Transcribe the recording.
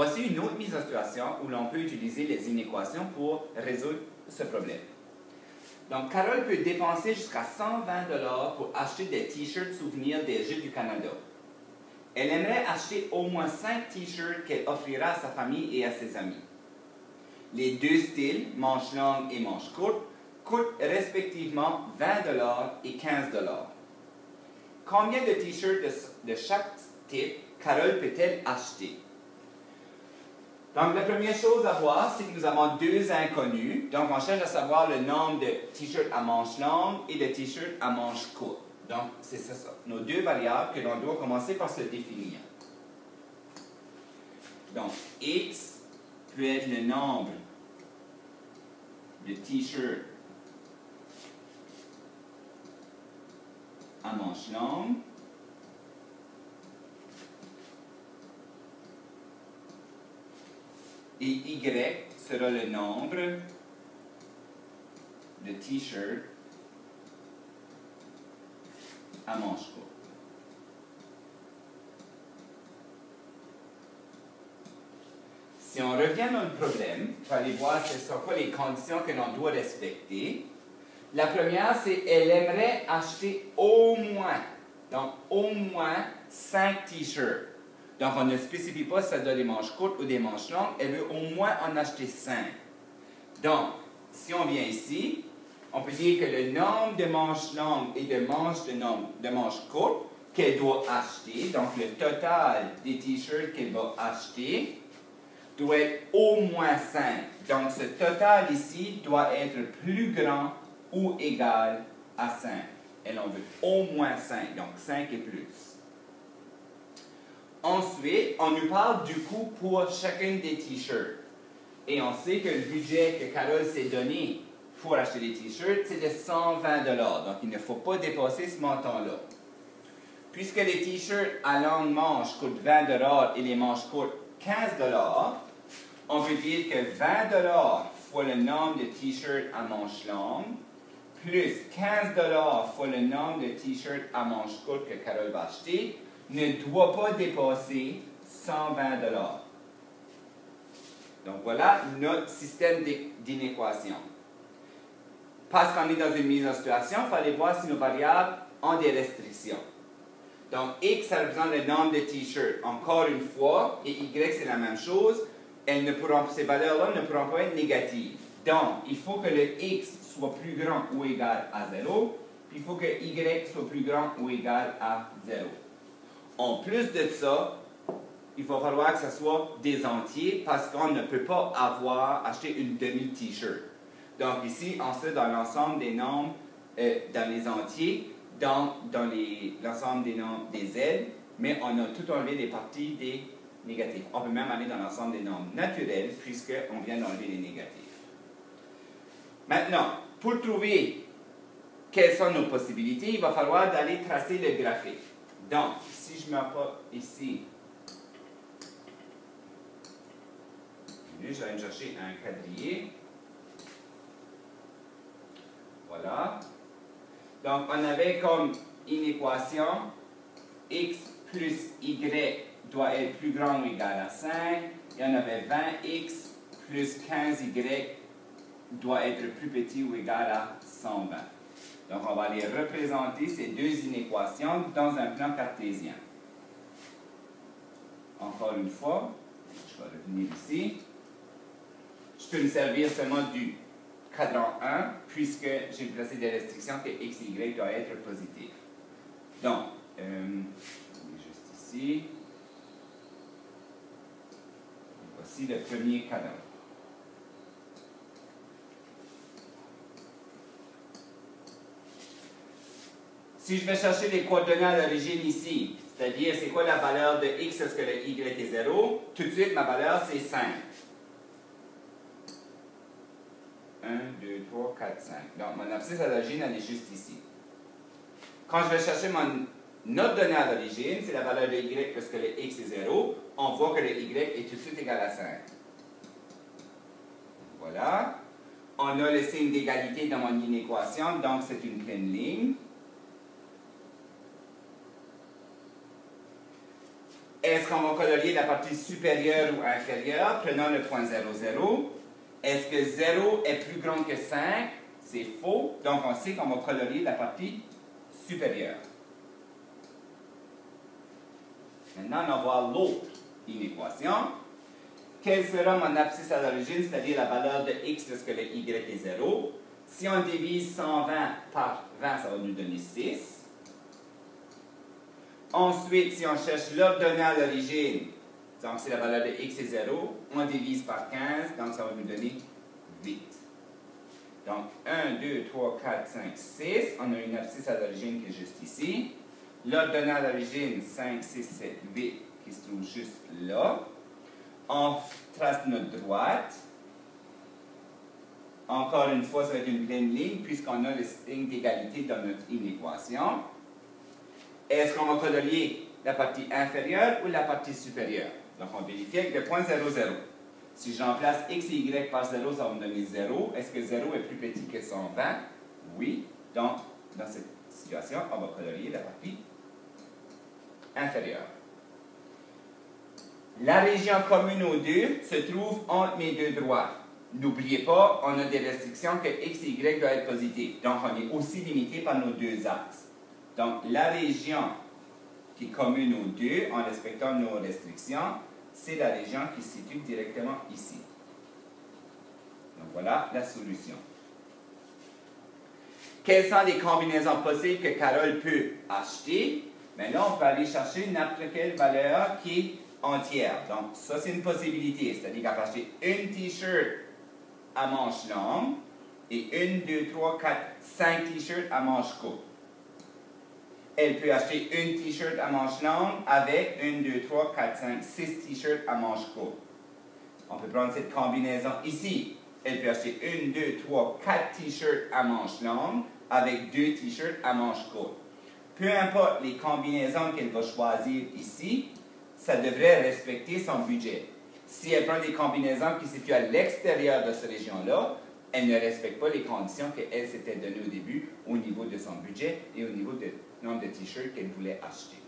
Voici une autre mise en situation où l'on peut utiliser les inéquations pour résoudre ce problème. Donc, Carole peut dépenser jusqu'à 120 $ pour acheter des t-shirts souvenirs des Jeux du Canada. Elle aimerait acheter au moins 5 t-shirts qu'elle offrira à sa famille et à ses amis. Les deux styles, manches longues et manches courtes, coûtent respectivement 20 $ et 15 $. Combien de t-shirts de chaque type Carole peut-elle acheter? Donc, la première chose à voir, c'est que nous avons deux inconnus. Donc, on cherche à savoir le nombre de t-shirts à manches longues et de t-shirts à manches courtes. Donc, c'est ça, nos deux variables que l'on doit commencer par se définir. Donc, X peut être le nombre de t-shirts à manches longues et Y sera le nombre de t-shirts à manches courtes. Si on revient dans le problème, il faut aller voir ce sont quoi les conditions que l'on doit respecter. La première, c'est qu'elle aimerait acheter au moins, donc au moins 5 t-shirts. Donc, on ne spécifie pas si ça doit des manches courtes ou des manches longues. Elle veut au moins en acheter 5. Donc, si on vient ici, on peut dire que le nombre de manches longues et de manches courtes qu'elle doit acheter, donc le total des t-shirts qu'elle va acheter, doit être au moins 5. Donc, ce total ici doit être plus grand ou égal à 5. Elle en veut au moins 5, donc 5 et plus. Ensuite, on nous parle du coût pour chacun des t-shirts. Et on sait que le budget que Carole s'est donné pour acheter des t-shirts, c'est de 120 $. Donc, il ne faut pas dépasser ce montant-là. Puisque les t-shirts à longue manche coûtent 20 $ et les manches courtes 15 $, on peut dire que 20 $ fois le nombre de t-shirts à manches longues, plus 15 $ fois le nombre de t-shirts à manches courtes que Carole va acheter, ne doit pas dépasser 120 $. Donc voilà notre système d'inéquation. Parce qu'on est dans une mise en situation, il faut aller voir si nos variables ont des restrictions. Donc X, ça représente le nombre de t-shirts. Encore une fois, et Y, c'est la même chose. Ces valeurs-là ne pourront pas être négatives. Donc, il faut que le X soit plus grand ou égal à 0, puis il faut que Y soit plus grand ou égal à 0. En plus de ça, il va falloir que ce soit des entiers parce qu'on ne peut pas acheter une demi-t-shirt. Donc ici, on sera dans l'ensemble des nombres, dans les entiers, dans l'ensemble des nombres des Z, mais on a tout enlevé les parties des négatifs. On peut même aller dans l'ensemble des nombres naturels puisqu'on vient d'enlever les négatifs. Maintenant, pour trouver quelles sont nos possibilités, il va falloir d'aller tracer le graphique. Donc, si je m'apporte ici, je vais aller me chercher un quadrillé. Voilà. Donc, on avait comme inéquation x plus y doit être plus grand ou égal à 5. Et on avait 20x plus 15y doit être plus petit ou égal à 120. Donc, on va aller représenter ces deux inéquations dans un plan cartésien. Encore une fois, je vais revenir ici. Je peux me servir seulement du cadran 1, puisque j'ai placé des restrictions que x et y doivent être positifs. Donc, juste ici. Voici le premier cadran. Si je vais chercher les coordonnées à l'origine ici, c'est-à-dire c'est quoi la valeur de x lorsque le y est 0, tout de suite ma valeur c'est 5. 1, 2, 3, 4, 5. Donc mon abscisse à l'origine elle est juste ici. Quand je vais chercher notre donnée à l'origine, c'est la valeur de y lorsque le x est 0, on voit que le y est tout de suite égal à 5. Voilà. On a le signe d'égalité dans mon inéquation, donc c'est une pleine ligne. Est-ce qu'on va colorier la partie supérieure ou inférieure? Prenons le point 0, 0. Est-ce que 0 est plus grand que 5? C'est faux. Donc, on sait qu'on va colorier la partie supérieure. Maintenant, on va voir l'autre inéquation. Quelle sera mon abscisse à l'origine, c'est-à-dire la valeur de x lorsque le y est 0? Si on divise 120 par 20, ça va nous donner 6. Ensuite, si on cherche l'ordonnée à l'origine, donc c'est la valeur de x est 0, on divise par 15, donc ça va nous donner 8. Donc 1, 2, 3, 4, 5, 6, on a une abscisse à l'origine qui est juste ici. L'ordonnée à l'origine, 5, 6, 7, 8, qui se trouve juste là. On trace notre droite. Encore une fois, ça va être une pleine ligne, puisqu'on a le signe d'égalité dans notre inéquation. Est-ce qu'on va colorier la partie inférieure ou la partie supérieure? Donc, on vérifie avec le point 0, 0. Si je remplace x et y par 0, ça va me donner 0. Est-ce que 0 est plus petit que 120? Oui. Donc, dans cette situation, on va colorier la partie inférieure. La région commune aux deux se trouve entre mes deux droites. N'oubliez pas, on a des restrictions que x et y doivent être positifs. Donc, on est aussi limité par nos deux axes. Donc, la région qui est commune aux deux, en respectant nos restrictions, c'est la région qui se situe directement ici. Donc, voilà la solution. Quelles sont les combinaisons possibles que Carole peut acheter? Bien là, on peut aller chercher n'importe quelle valeur qui est entière. Donc, ça, c'est une possibilité. C'est-à-dire qu'elle peut acheter une T-shirt à manches longues et 1, 2, 3, 4, 5 T-shirts à manches courtes. Elle peut acheter une T-shirt à manches longues avec 1, 2, 3, 4, 5, 6 T-shirts à manches courtes. On peut prendre cette combinaison ici. Elle peut acheter 1, 2, 3, 4 T-shirts à manches longues avec 2 T-shirts à manches courtes. Peu importe les combinaisons qu'elle va choisir ici, ça devrait respecter son budget. Si elle prend des combinaisons qui se situent à l'extérieur de cette région-là, elle ne respecte pas les conditions qu'elle s'était données au début au niveau de son budget et au niveau du nombre de T-shirts qu'elle voulait acheter.